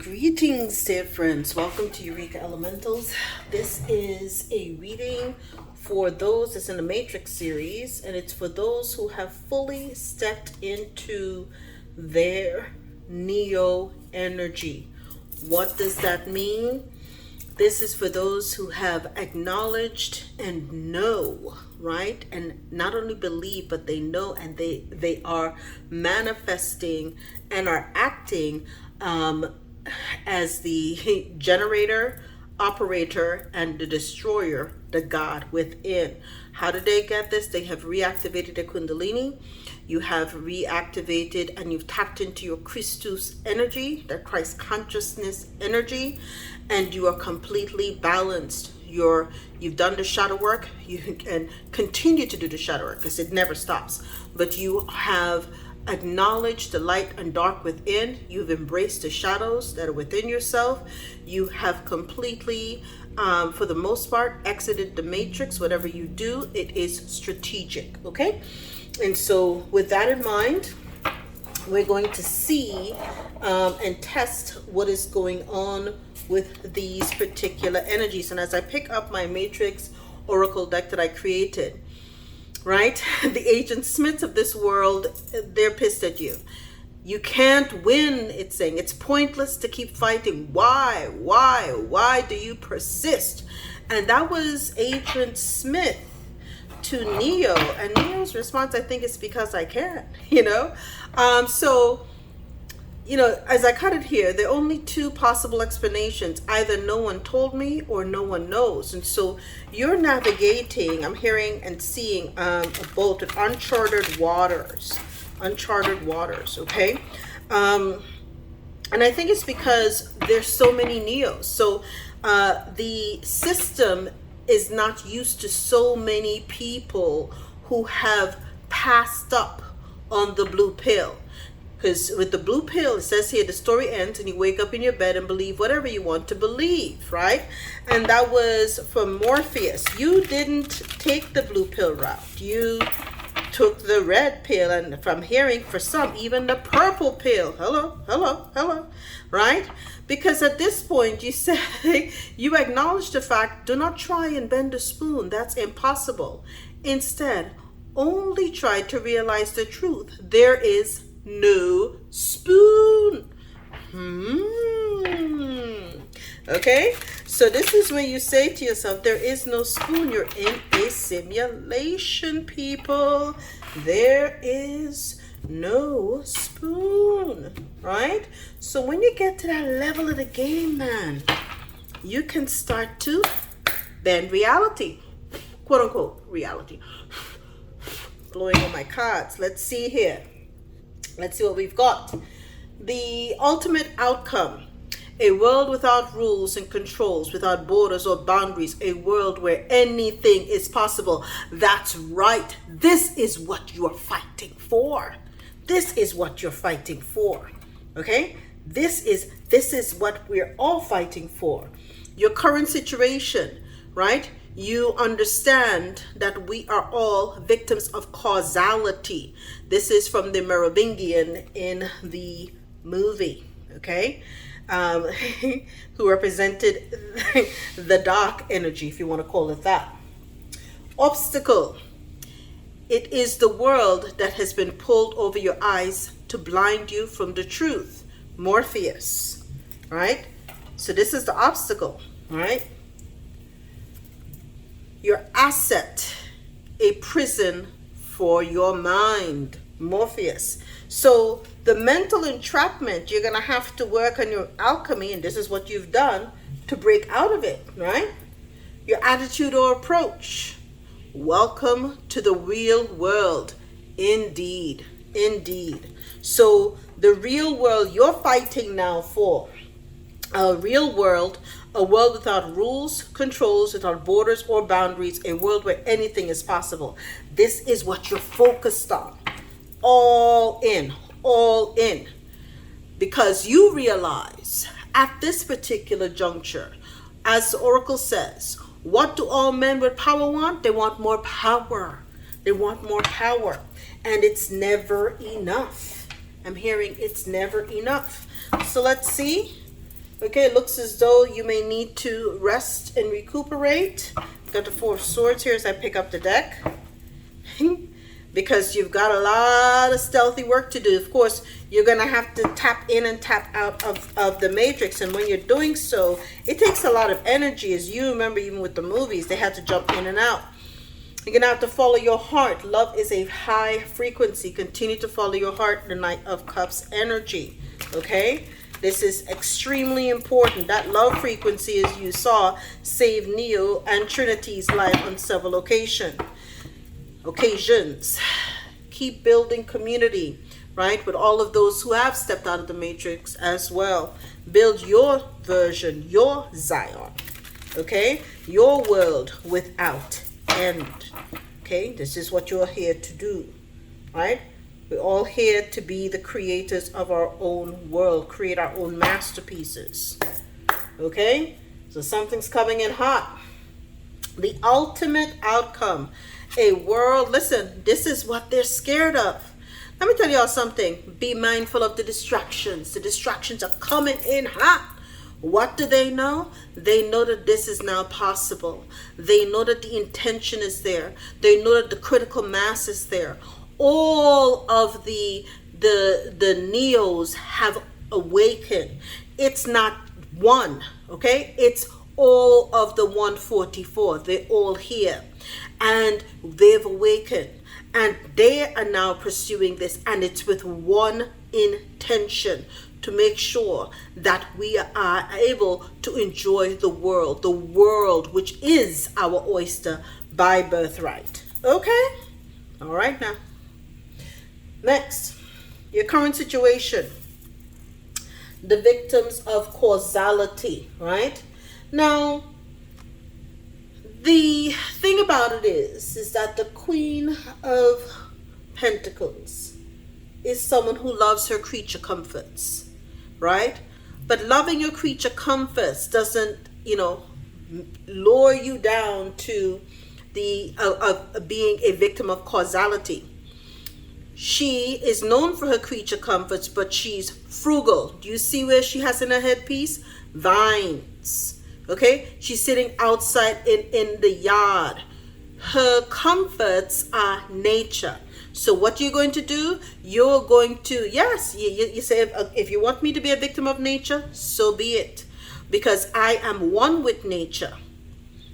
Greetings, dear friends. Welcome to Eureka Elementals. This is a reading for those, it's in the Matrix series, and it's for those who have fully stepped into their Neo energy. What does that mean? This is for those who have acknowledged and know, right? And not only believe, but they know, and they are manifesting and are acting as the generator, operator, and the destroyer, the God within. How did they get this? They have reactivated their Kundalini. You have reactivated and you've tapped into your Christus energy, the Christ consciousness energy, and you are completely balanced. You've done the shadow work. You can continue to do the shadow work because it never stops. But you have acknowledge the light and dark within. You've embraced the shadows that are within yourself. You have completely, for the most part, exited the matrix. Whatever you do, it is strategic, okay? And so with that in mind, we're going to see and test what is going on with these particular energies. And as I pick up my matrix oracle deck that I created, right? The Agent Smiths of this world, they're pissed at you. You can't win, it's saying. It's pointless to keep fighting. Why do you persist? And that was Agent Smith to Neo. And Neo's response, I think, is because I can, as I cut it here, there are only two possible explanations. Either no one told me or no one knows. And so you're navigating, I'm hearing and seeing a boat in uncharted waters, okay? And I think it's because there's so many Neos. So the system is not used to so many people who have passed up on the blue pill. Because with the blue pill, it says here, the story ends and you wake up in your bed and believe whatever you want to believe, right? And that was from Morpheus. You didn't take the blue pill route. You took the red pill, and from hearing, for some, even the purple pill. Hello, right? Because at this point, you say, you acknowledge the fact, do not try and bend a spoon. That's impossible. Instead, only try to realize the truth. There is no spoon. Okay, so this is where you say to yourself, there is no spoon. You're in a simulation, people. There is no spoon, right? So when you get to that level of the game, man, you can start to bend reality, quote unquote reality. Blowing on my cards. Let's see here. Let's see what we've got. The ultimate outcome. A world without rules and controls, without borders or boundaries. A world where anything is possible. That's right. This is what you're fighting for. This is what you're fighting for. Okay? This is what we're all fighting for. Your current situation, right? You understand that we are all victims of causality. This is from the Merovingian in the movie, okay? Who represented the dark energy, if you want to call it that. Obstacle. It is the world that has been pulled over your eyes to blind you from the truth. Morpheus, right? So this is the obstacle, right? Your asset, a prison for your mind, Morpheus. So the mental entrapment, you're going to have to work on your alchemy, and this is what you've done to break out of it, right? Your attitude or approach. Welcome to the real world. Indeed. So the real world you're fighting now for, a real world, a world without rules, controls, without borders or boundaries, a world where anything is possible. This is what you're focused on. All in. Because you realize at this particular juncture, as the oracle says, what do all men with power want? They want more power. And it's never enough. I'm hearing it's never enough. So let's see. Okay, it looks as though you may need to rest and recuperate. Got the Four of Swords here as I pick up the deck. Because you've got a lot of stealthy work to do. Of course, you're going to have to tap in and tap out of the matrix. And when you're doing so, it takes a lot of energy. As you remember, even with the movies, they had to jump in and out. You're going to have to follow your heart. Love is a high frequency. Continue to follow your heart, the Knight of Cups energy. Okay? This is extremely important. That love frequency, as you saw, saved Neo and Trinity's life on several occasions. Keep building community, right, with all of those who have stepped out of the matrix as well. Build your version, your Zion, okay, your world without end. Okay, this is what you're here to do, right? We're all here to be the creators of our own world, create our own masterpieces. Okay, so something's coming in hot. The ultimate outcome. A world, listen, this is what they're scared of. Let me tell y'all something. Be mindful of the distractions. The distractions are coming in hot. What do they know? They know that this is now possible. They know that the intention is there. They know that the critical mass is there. All of the Neos have awakened. It's not one, okay? It's all of the 144. They're all here. And they've awakened. And they are now pursuing this. And it's with one intention, to make sure that we are able to enjoy the world which is our oyster by birthright. Okay? All right now. Next, your current situation. The victims of causality, right? Now, the thing about it is that the Queen of Pentacles is someone who loves her creature comforts, right? But loving your creature comforts doesn't, lure you down to the being a victim of causality. She is known for her creature comforts, but she's frugal. Do you see where she has in her headpiece? Vines. Okay, she's sitting outside in the yard. Her comforts are nature. So what you're going to do, you're going to, yes, you say, if you want me to be a victim of nature, so be it. Because I am one with nature.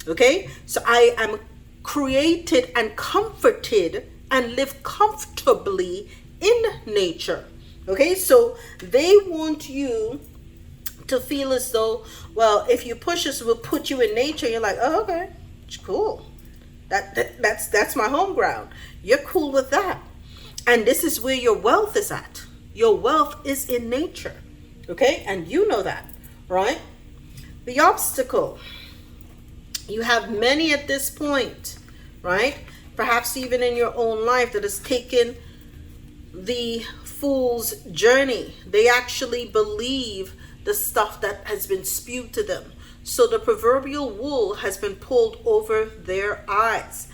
Okay, so I am created and comforted and live comfortably in nature. Okay, so they want you to feel as though, well, if you push us, we'll put you in nature. You're like, oh, okay, it's cool. That's my home ground. You're cool with that. And this is where your wealth is at. Your wealth is in nature. Okay, and you know that, right? The obstacle. You have many at this point, right? Perhaps even in your own life that has taken the fool's journey. They actually believe the stuff that has been spewed to them. So the proverbial wool has been pulled over their eyes.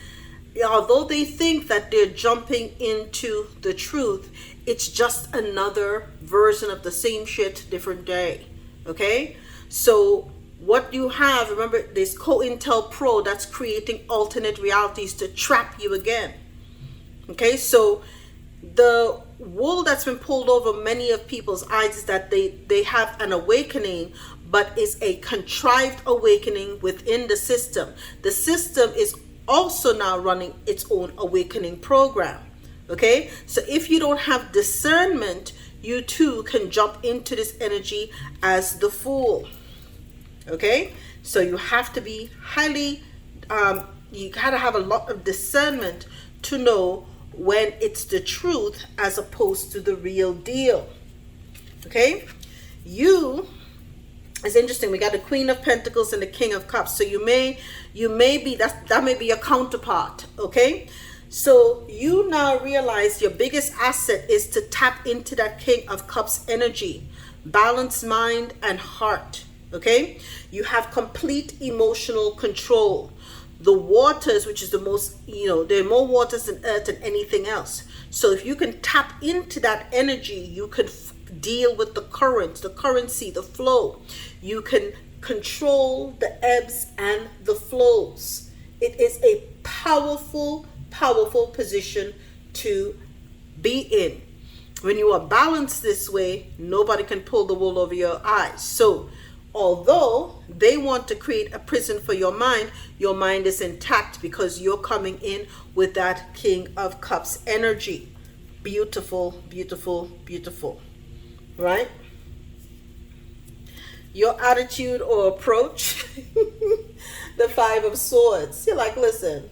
Although they think that they're jumping into the truth, it's just another version of the same shit, different day. Okay? So what you have, remember, this COINTELPRO that's creating alternate realities to trap you again. Okay? So the wool that's been pulled over many of people's eyes is that they have an awakening, but it's a contrived awakening within the system. The system is also now running its own awakening program. Okay, so if you don't have discernment, you too can jump into this energy as the fool. Okay, so you have to be highly you gotta have a lot of discernment to know when it's the truth as opposed to the real deal. Okay, it's interesting. We got the Queen of Pentacles and the King of Cups. So you may be that may be your counterpart. Okay, so you now realize your biggest asset is to tap into that King of Cups energy, balanced mind and heart. Okay, you have complete emotional control. The waters, which is the most, there are more waters than earth than anything else. So if you can tap into that energy, you can deal with the currents, the currency, the flow. You can control the ebbs and the flows. It is a powerful, powerful position to be in. When you are balanced this way, nobody can pull the wool over your eyes. So, although they want to create a prison for your mind is intact because you're coming in with that King of Cups energy. Beautiful, beautiful, beautiful. Right? Your attitude or approach, the Five of Swords. You're like, listen,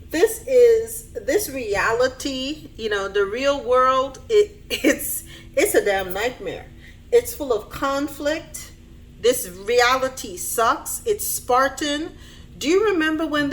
this reality, the real world, it's a damn nightmare. It's full of conflict. This reality sucks. It's Spartan. Do you remember when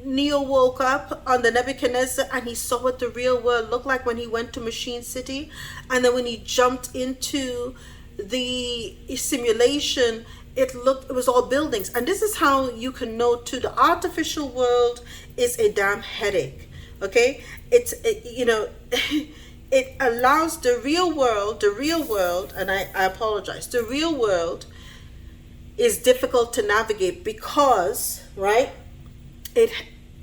Neo woke up on the Nebuchadnezzar and he saw what the real world looked like when he went to Machine City, and then when he jumped into the simulation, it was all buildings. And this is how you can know too, the artificial world is a damn headache. Okay, it allows the real world, and I apologize, the real world is difficult to navigate because, right,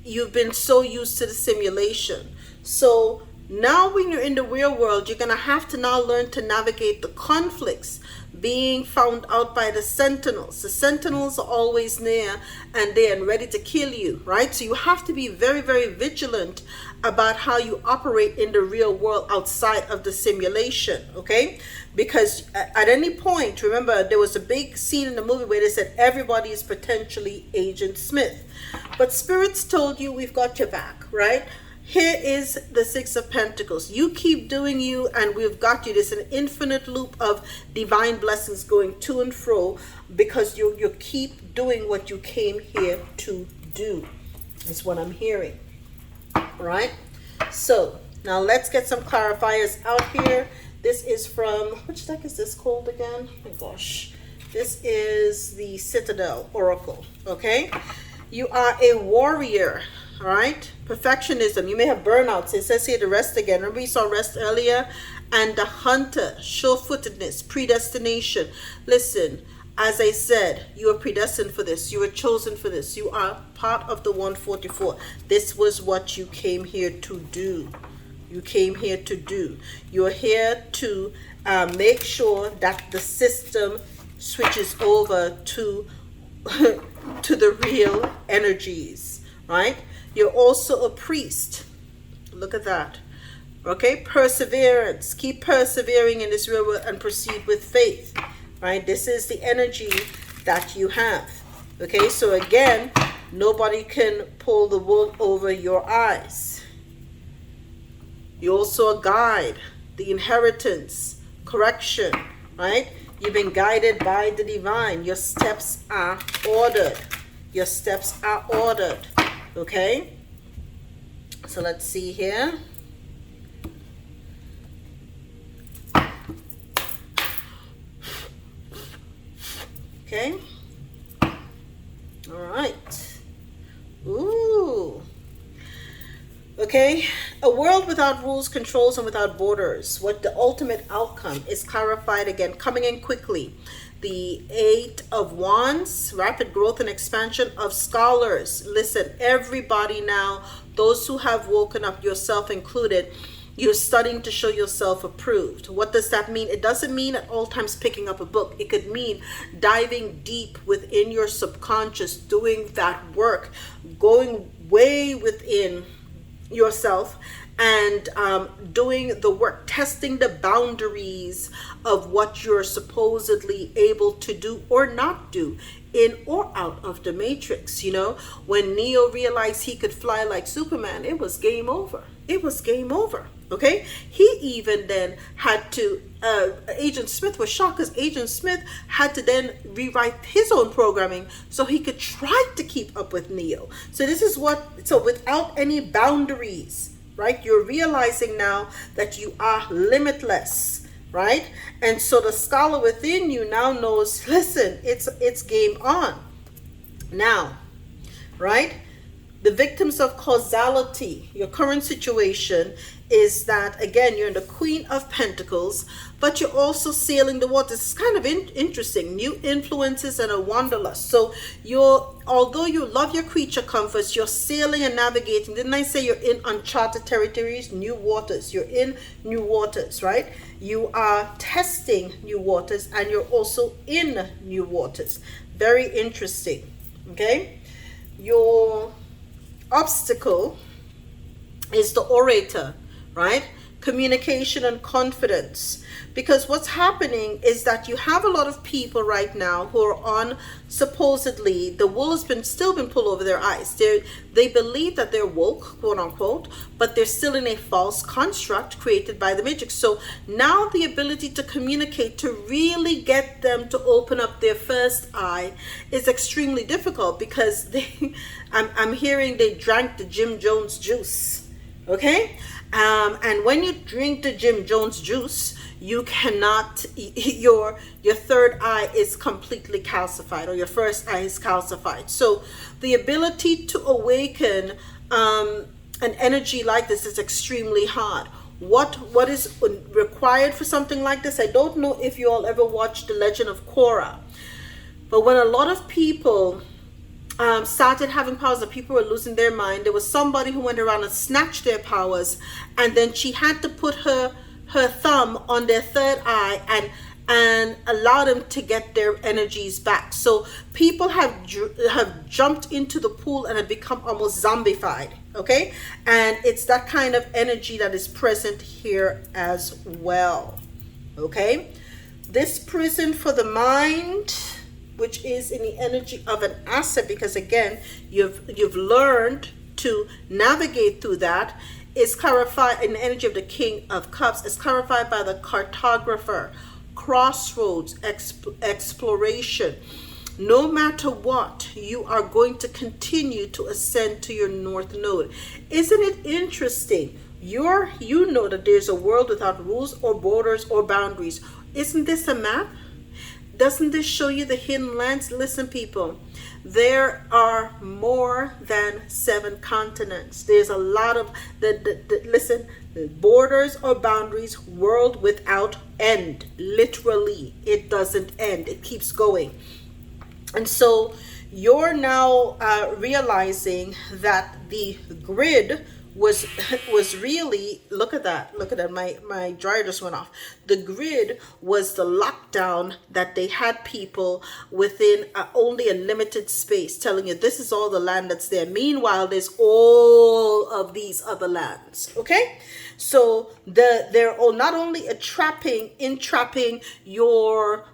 you've been so used to the simulation. So now when you're in the real world, you're going to have to now learn to navigate the conflicts being found out by the sentinels. The sentinels are always near and there and ready to kill you, right? So you have to be very, very vigilant about how you operate in the real world outside of the simulation, okay? Because at any point, remember, there was a big scene in the movie where they said everybody is potentially Agent Smith. But spirits told you, we've got your back, right? Here is the Six of Pentacles. You keep doing you, and we've got you. There's an infinite loop of divine blessings going to and fro because you keep doing what you came here to do, is what I'm hearing. Right? So, now let's get some clarifiers out here. This is from, which deck is this called again? Oh my gosh. This is the Citadel Oracle, okay? You are a warrior. All right, perfectionism. You may have burnouts. It says here the rest again. Remember, we saw rest earlier. And the hunter, sure-footedness, predestination. Listen, as I said, you are predestined for this. You were chosen for this. You are part of the 144. This was what you came here to do. You came here to do. You're here to make sure that the system switches over to the real energies, right? You're also a priest. Look at that. Okay, perseverance. Keep persevering in this real world and proceed with faith. Right? This is the energy that you have. Okay, so again, nobody can pull the wool over your eyes. You're also a guide, the inheritance, correction, right? You've been guided by the divine. Your steps are ordered. Your steps are ordered. Okay, so let's see here. Okay, all right. Ooh. Okay, a world without rules, controls, and without borders. What the ultimate outcome is clarified again, coming in quickly. The Eight of Wands, rapid growth and expansion of scholars. Listen, everybody now, those who have woken up, yourself included, you're studying to show yourself approved. What does that mean? It doesn't mean at all times picking up a book. It could mean diving deep within your subconscious, doing that work, going way within yourself and doing the work, testing the boundaries of what you're supposedly able to do or not do in or out of the matrix. You know, when Neo realized he could fly like Superman, it was game over. It was game over. Okay, he even then had to, Agent Smith was shocked because Agent Smith had to then rewrite his own programming so he could try to keep up with Neo. So this is so without any boundaries, right? You're realizing now that you are limitless, right? And so the scholar within you now knows, listen, it's game on. Now, right? The victims of causality, your current situation is that, again, you're the Queen of Pentacles, but you're also sailing the waters. It's kind of interesting. New influences and a wanderlust. So although you love your creature comforts, you're sailing and navigating. Didn't I say you're in uncharted territories, new waters? You're in new waters, right? You are testing new waters, and you're also in new waters. Very interesting. Okay? Your obstacle is the orator, right? Communication and confidence. Because what's happening is that you have a lot of people right now who are on, supposedly, the wool has still been pulled over their eyes. They believe that they're woke, quote unquote, but they're still in a false construct created by the Matrix. So now the ability to communicate, to really get them to open up their first eye, is extremely difficult, because I'm hearing they drank the Jim Jones juice. Okay? And when you drink the Jim Jones juice, you cannot, your third eye is completely calcified, or your first eye is calcified. So the ability to awaken an energy like this is extremely hard. What is required for something like this? I don't know if you all ever watched The Legend of Korra, but when a lot of people started having powers, that people were losing their mind, there was somebody who went around and snatched their powers, and then she had to put her thumb on their third eye and allow them to get their energies back. So people have jumped into the pool and have become almost zombified. Okay, and it's that kind of energy that is present here as well. Okay, this prison for the mind, which is in the energy of an asset, because again, you've learned to navigate through that, is clarified in the energy of the King of Cups. Is clarified by the cartographer. Crossroads, exploration. No matter what, you are going to continue to ascend to your north node. Isn't it interesting? You know that there's a world without rules or borders or boundaries. Isn't this a map? Doesn't this show you the hidden lands? Listen, people, there are more than 7 continents. There's a lot of listen, borders or boundaries, world without end. Literally, it doesn't end. It keeps going. And so you're now realizing that the grid was really, look at that, my dryer just went off. The grid was the lockdown that they had people within only a limited space, telling you this is all the land that's there. Meanwhile, there's all of these other lands. Okay, so they're all not only entrapping your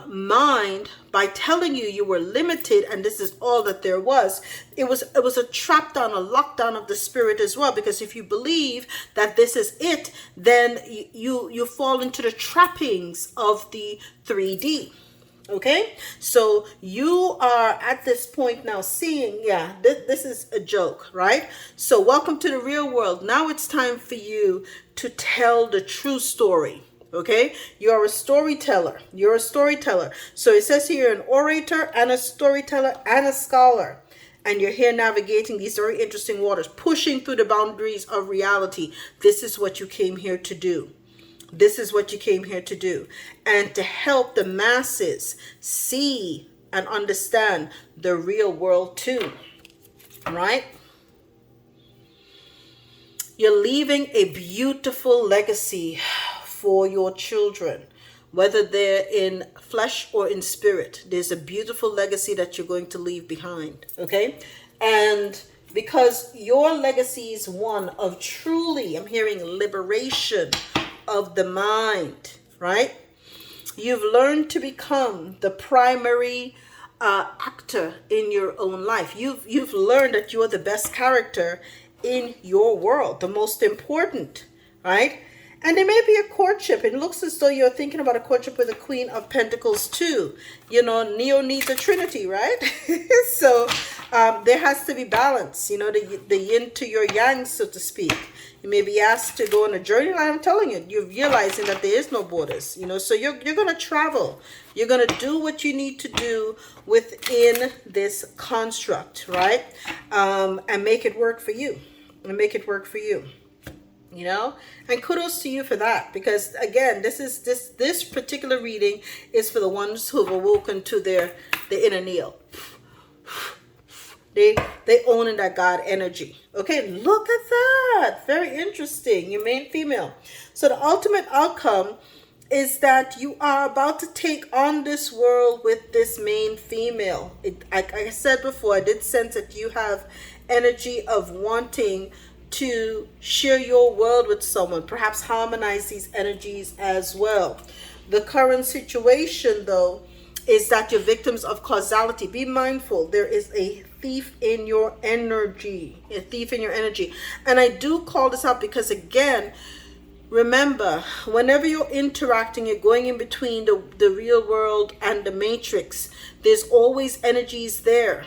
mind by telling you were limited and this is all that there was. It was a trap down, a lockdown of the spirit as well, because if you believe that this is it, then you fall into the trappings of the 3D. Okay, so you are at this point now seeing, this is a joke, right? So welcome to the real world. Now it's time for you to tell the true story. Okay, you're a storyteller. You're a storyteller. So it says here, you're an orator and a storyteller and a scholar. And you're here navigating these very interesting waters, pushing through the boundaries of reality. This is what you came here to do. This is what you came here to do. And to help the masses see and understand the real world too. Right? You're leaving a beautiful legacy for your children, whether they're in flesh or in spirit. There's a beautiful legacy that you're going to leave behind. Okay, and because your legacy is one of truly, I'm hearing, liberation of the mind, right? You've learned to become the primary actor in your own life. You've learned that you're the best character in your world, the most important, right? And there may be a courtship. It looks as though you're thinking about a courtship with the Queen of Pentacles too. You know, Neo needs a trinity, right? So there has to be balance, you know, the yin to your yang, so to speak. You may be asked to go on a journey, like I'm telling you. You're realizing that there is no borders, you know. So you're going to travel. You're going to do what you need to do within this construct, right? And make it work for you. And make it work for you. you know, and kudos to you for that, because again, this particular reading is for the ones who have awoken to the inner Neo. They own in that God energy. Okay, look at that. Very interesting. Your main female. So the ultimate outcome is that you are about to take on this world with this main female. Like I said before, I did sense that you have energy of wanting to share your world with someone, perhaps harmonize these energies as well. The current situation, though, is that you're victims of causality. Be mindful. There is a thief in your energy. A thief in your energy. And I do call this out because, again, remember, whenever you're interacting, you're going in between the real world and the matrix. There's always energies there.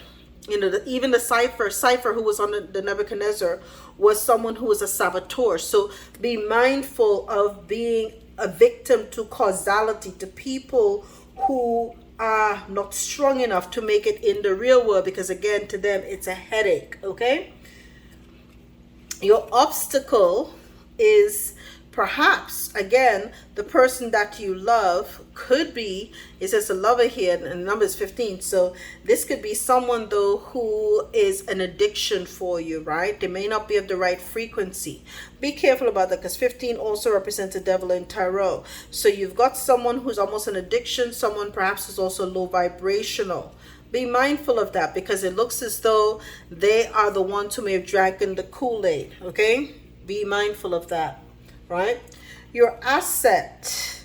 You know, even the Cypher who was on the Nebuchadnezzar was someone who was a saboteur. So be mindful of being a victim to causality, to people who are not strong enough to make it in the real world, because again, to them it's a headache. Okay, your obstacle is perhaps, again, the person that you love. Could be, it says a lover here, and the number is 15. So this could be someone, though, who is an addiction for you, right? They may not be of the right frequency. Be careful about that, because 15 also represents the devil in tarot. So you've got someone who's almost an addiction, someone perhaps who's also low vibrational. Be mindful of that, because it looks as though they are the ones who may have drank in the Kool-Aid. Okay, be mindful of that. Right? Your asset.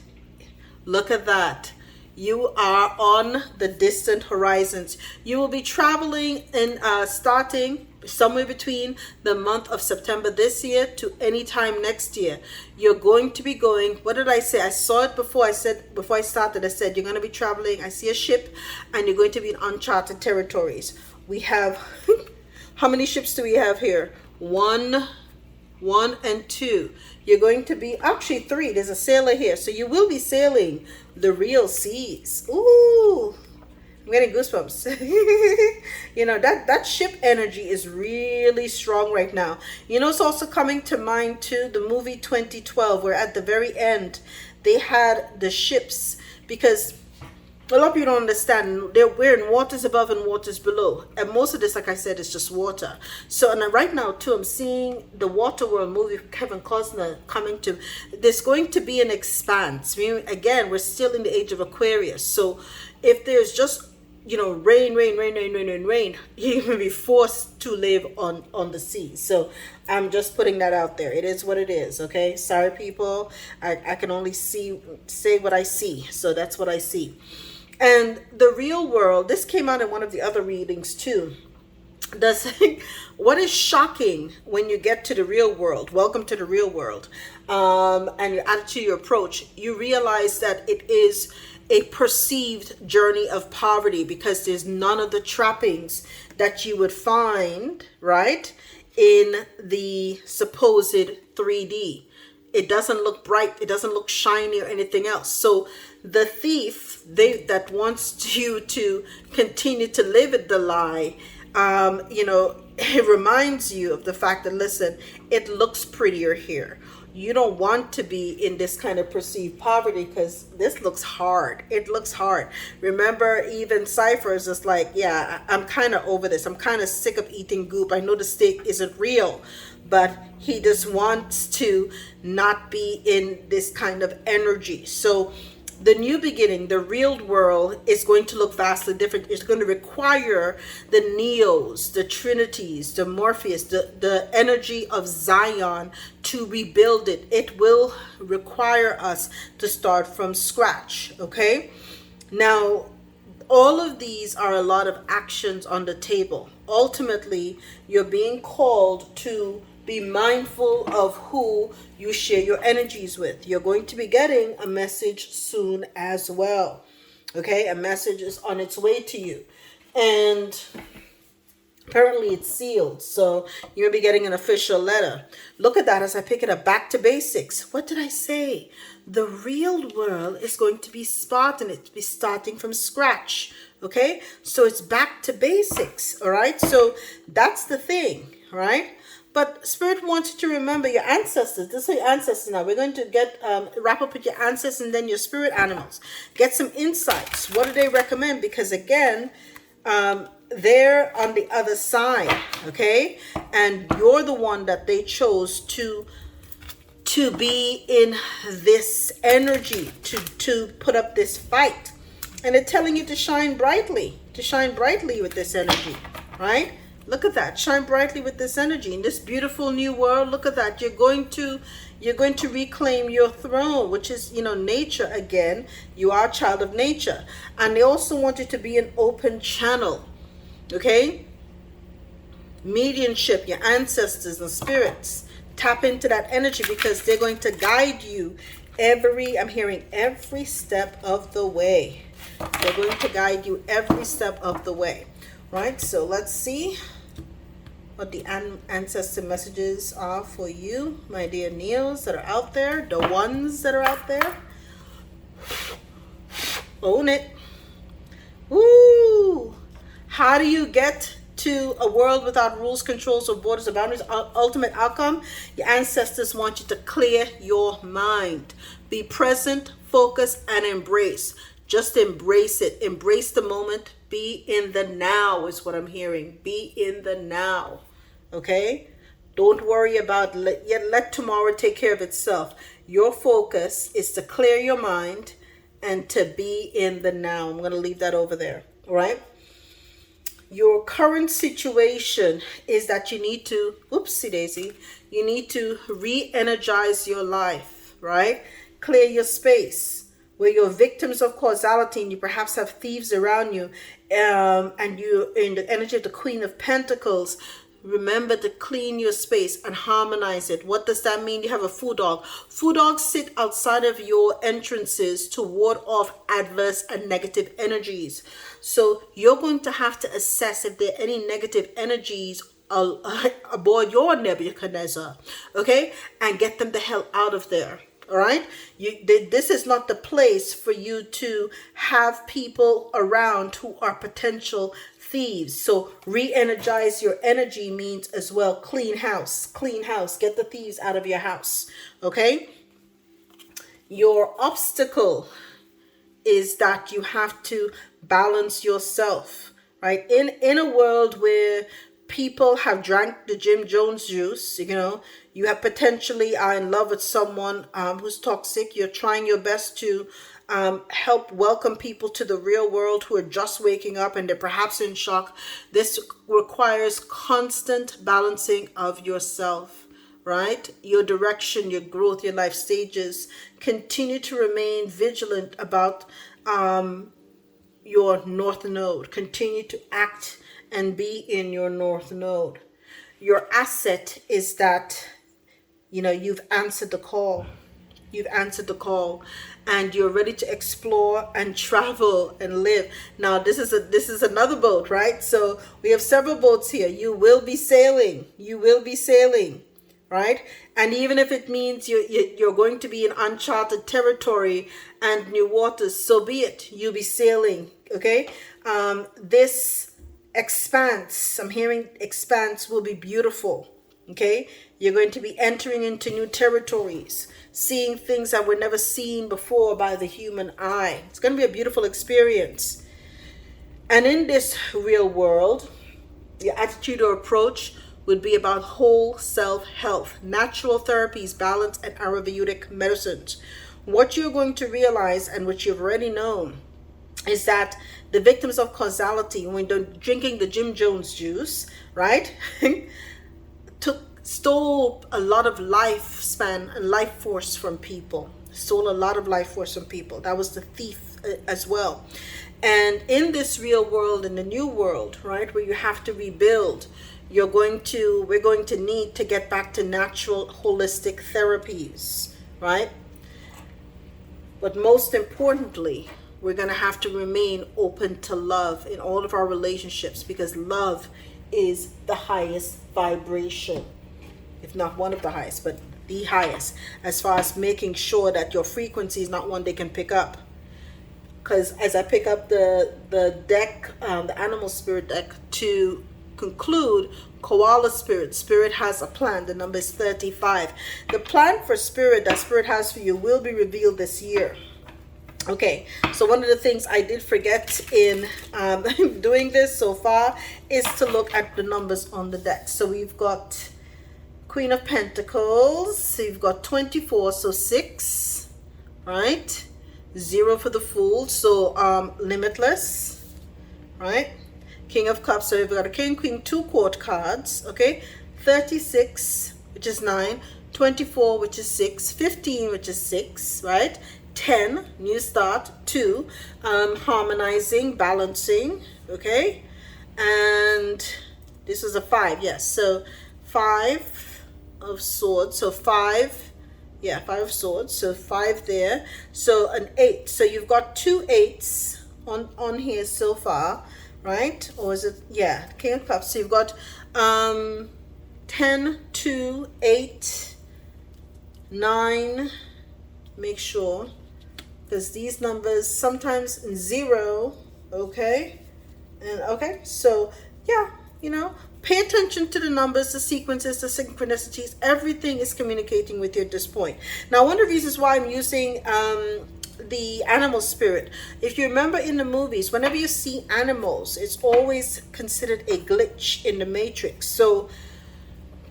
Look at that. You are on the distant horizons. You will be traveling in starting somewhere between the month of September this year to any time next year. You're going to be going, what did I say? I saw it before. I said, before I started, I said, you're going to be traveling. I see a ship and you're going to be in uncharted territories. We have, how many ships do we have here? One and two. You're going to be, actually 3. There's a sailor here. So you will be sailing the real seas. Ooh, I'm getting goosebumps. You know, that ship energy is really strong right now. You know, it's also coming to mind too, the movie 2012, where at the very end, they had the ships, because a lot of people don't understand. We're in waters above and waters below. And most of this, like I said, is just water. So, and right now, too, I'm seeing the Waterworld movie, Kevin Costner, coming to, there's going to be an expanse. I mean, again, we're still in the age of Aquarius. So if there's just, you know, rain, you're going to be forced to live on the sea. So I'm just putting that out there. It is what it is, okay? Sorry, people. I can only say what I see. So that's what I see. And the real world, this came out in one of the other readings too. What is shocking when you get to the real world, welcome to the real world, and your attitude, your approach, you realize that it is a perceived journey of poverty, because there's none of the trappings that you would find, right, in the supposed 3D. It doesn't look bright. It doesn't look shiny or anything else. So the thief, that wants you to continue to live in the lie, you know, it reminds you of the fact that, listen, it looks prettier here. You don't want to be in this kind of perceived poverty, because this looks hard. It looks hard. Remember, even Cypher is just like, yeah, I'm kind of over this. I'm kind of sick of eating goop. I know the steak isn't real, but he just wants to not be in this kind of energy. So the new beginning, the real world, is going to look vastly different. It's going to require the Neos, the Trinities, the Morpheus, the energy of Zion to rebuild it. It will require us to start from scratch, okay? Now, all of these are a lot of actions on the table. Ultimately, you're being called to be mindful of who you share your energies with. You're going to be getting a message soon as well. Okay, a message is on its way to you. And apparently it's sealed. So you'll be getting an official letter. Look at that as I pick it up. Back to basics. What did I say? The real world is going to be Spartan. It's be starting from scratch. Okay, so it's back to basics. All right, so that's the thing. Right? But Spirit wants you to remember your ancestors. This is your ancestors now. We're going to get wrap up with your ancestors and then your spirit animals. Get some insights. What do they recommend? Because again, they're on the other side, okay? And you're the one that they chose to be in this energy, to put up this fight. And they're telling you to shine brightly with this energy, right? Look at that. Shine brightly with this energy in this beautiful new world. Look at that. You're going to reclaim your throne, which is, nature again. You are a child of nature. And they also want you to be an open channel. Okay? Mediumship, your ancestors and spirits. Tap into that energy because they're going to guide you I'm hearing every step of the way. They're going to guide you every step of the way. Right, so let's see what the ancestor messages are for you, my dear Neos that are out there, the ones that are out there. Own it. Woo! How do you get to a world without rules, controls, or borders or boundaries? Ultimate outcome, your ancestors want you to clear your mind. Be present, focus, and embrace. Just embrace it. Embrace the moment. Be in the now is what I'm hearing. Be in the now. Okay? Don't worry about let tomorrow take care of itself. Your focus is to clear your mind and to be in the now. I'm going to leave that over there. All right? Your current situation is that you need to, whoopsie daisy, you need to re-energize your life, right? Clear your space. Where you're victims of causality and you perhaps have thieves around you, and you're in the energy of the Queen of Pentacles. Remember to clean your space and harmonize it. What does that mean? You have a food dog. Food dogs sit outside of your entrances to ward off adverse and negative energies. So you're going to have to assess if there are any negative energies aboard your Nebuchadnezzar, okay? And get them the hell out of there. All right, this is not the place for you to have people around who are potential thieves. So re-energize your energy means as well clean house, get the thieves out of your house. Okay, your obstacle is that you have to balance yourself, right? In a world where people have drank the Jim Jones juice, you have potentially are in love with someone who's toxic. You're trying your best to help welcome people to the real world who are just waking up and they're perhaps in shock. This requires constant balancing of yourself, right? Your direction, your growth, your life stages. Continue to remain vigilant about your North Node. Continue to act and be in your North Node. Your asset is that, you've answered the call. You've answered the call and you're ready to explore and travel and live. Now, this is another boat, right? So we have several boats here. You will be sailing. Right? And even if it means you're going to be in uncharted territory and new waters, so be it. You'll be sailing, okay? This expanse, I'm hearing expanse, will be beautiful, okay? You're going to be entering into new territories, seeing things that were never seen before by the human eye. It's going to be a beautiful experience. And in this real world, your attitude or approach would be about whole self health, natural therapies, balance, and Ayurvedic medicines. What you're going to realize, and what you've already known, is that the victims of causality, when they're drinking the Jim Jones juice, right, stole a lot of lifespan and life force from people. That was the thief as well. And in this real world, in the new world, right, where you have to rebuild, we're going to need to get back to natural holistic therapies, right? But most importantly, we're going to have to remain open to love in all of our relationships, because love is the highest vibration, if not one of the highest, but the highest, as far as making sure that your frequency is not one they can pick up. Because as I pick up the deck, the animal spirit deck, to conclude, koala spirit. Spirit has a plan. The number is 35. The plan for spirit that spirit has for you will be revealed this year. Okay, so one of the things I did forget in doing this so far is to look at the numbers on the deck. So we've got Queen of Pentacles. So you've got 24, so 6, right? 0 for the Fool, so limitless, right? King of Cups, so you've got a King, Queen, 2 court cards, okay? 36, which is 9, 24, which is 6, 15, which is 6, right? 10, new start. 2, harmonizing, balancing, okay? And this is a 5, yes. So 5 of swords, so 5, yeah, 5 of swords, so 5 there. So an 8, so you've got 2 8s on here so far, right? Or is it, yeah, King of Cups. So you've got 10, 2, 8, 9, make sure, because these numbers sometimes 0, okay? And okay, so yeah, you know, pay attention to the numbers, the sequences, the synchronicities. Everything is communicating with you at this point. Now, one of the reasons why I'm using the animal spirit, if you remember in the movies, whenever you see animals, it's always considered a glitch in the matrix. So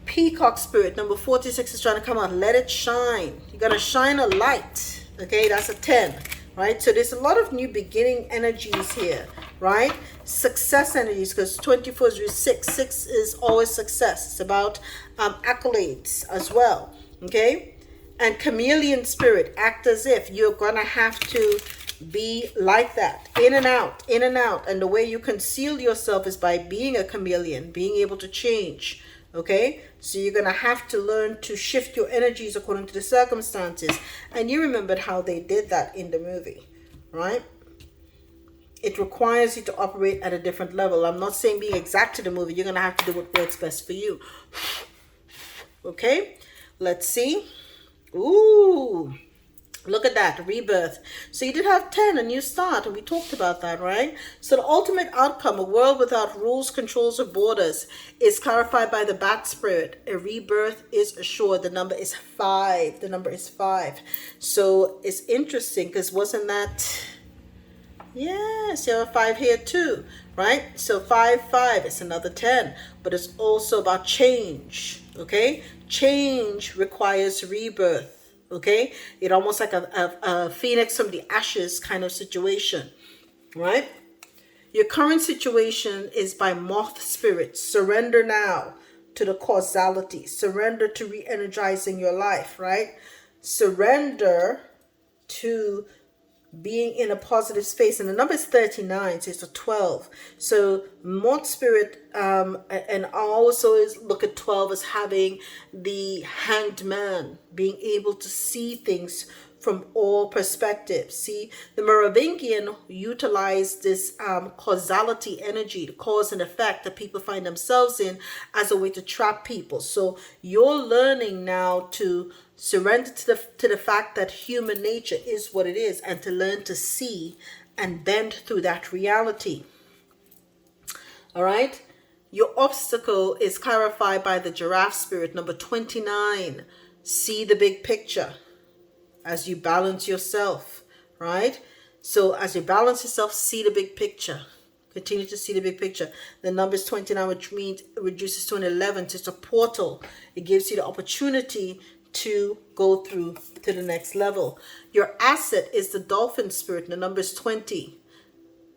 peacock spirit, number 46, is trying to come out. Let it shine. You got to shine a light. Okay, that's a 10, right? So there's a lot of new beginning energies here, right? Success energies, because 24 is 6. 6 is always success. It's about accolades as well, okay? And chameleon spirit, act as if you're going to have to be like that, in and out, in and out. And the way you conceal yourself is by being a chameleon, being able to change, okay? So you're going to have to learn to shift your energies according to the circumstances. And you remembered how they did that in the movie, right? It requires you to operate at a different level. I'm not saying being exact to the movie. You're going to have to do what works best for you. Okay, let's see. Ooh, look at that, rebirth. So you did have 10, a new start, and we talked about that, right? So the ultimate outcome, a world without rules, controls, or borders, is clarified by the bat spirit. A rebirth is assured. The number is 5. The number is 5. So it's interesting, because wasn't that... Yes, you have a 5 here too, right? So 5, 5, it's another 10. But it's also about change, okay? Change requires rebirth, okay? It's almost like a phoenix from the ashes kind of situation, right? Your current situation is by moth spirit. Surrender now to the causality. Surrender to re-energizing your life, right? Surrender to being in a positive space. And the number is 39, so it's a 12. So moth spirit, and I also look at 12 as having the hanged man, being able to see things from all perspectives. See, the Merovingian utilized this causality energy, the cause and effect that people find themselves in, as a way to trap people. So you're learning now to surrender to the fact that human nature is what it is, and to learn to see and bend through that reality. All right. Your obstacle is clarified by the giraffe spirit, number 29. See the big picture as you balance yourself, right? So as you balance yourself, see the big picture. Continue to see the big picture. The number is 29, which means it reduces to an 11. So it's a portal. It gives you the opportunity to go through to the next level. Your asset is the dolphin spirit. The number is 20.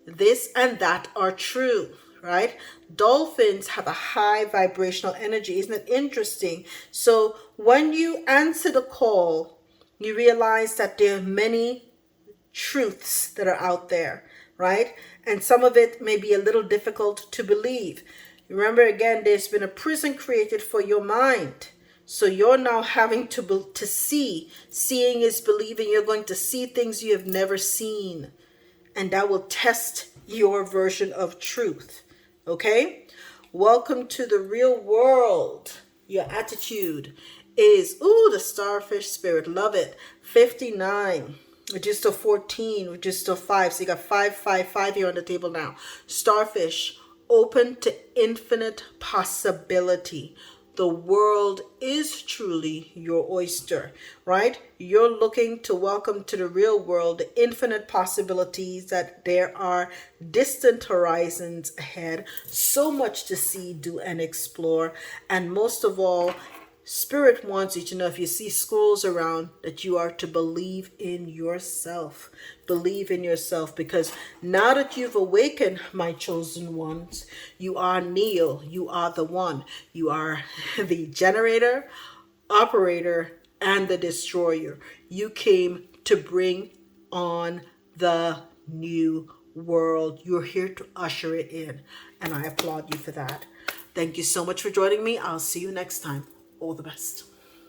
This and that are true, right? Dolphins have a high vibrational energy. Isn't it interesting? So when you answer the call, you realize that there are many truths that are out there, right? And some of it may be a little difficult to believe. Remember, again, there's been a prison created for your mind. So you're now having to see. Seeing is believing. You're going to see things you have never seen. And that will test your version of truth. Okay? Welcome to the real world. Your attitude is, ooh, the starfish spirit. Love it. 59. Which is still 14. Which is still 5. So you got 5, 5, 5 here on the table now. Starfish open to infinite possibility. The world is truly your oyster, right? You're looking to welcome to the real world the infinite possibilities, that there are distant horizons ahead, so much to see, do, and explore. And most of all, Spirit wants you to know, if you see schools around, that you are to believe in yourself. Believe in yourself, because now that you've awakened, my chosen ones, you are Neo. You are the one. You are the generator, operator, and the destroyer. You came to bring on the new world. You're here to usher it in, and I applaud you for that. Thank you so much for joining me. I'll see you next time. All the best.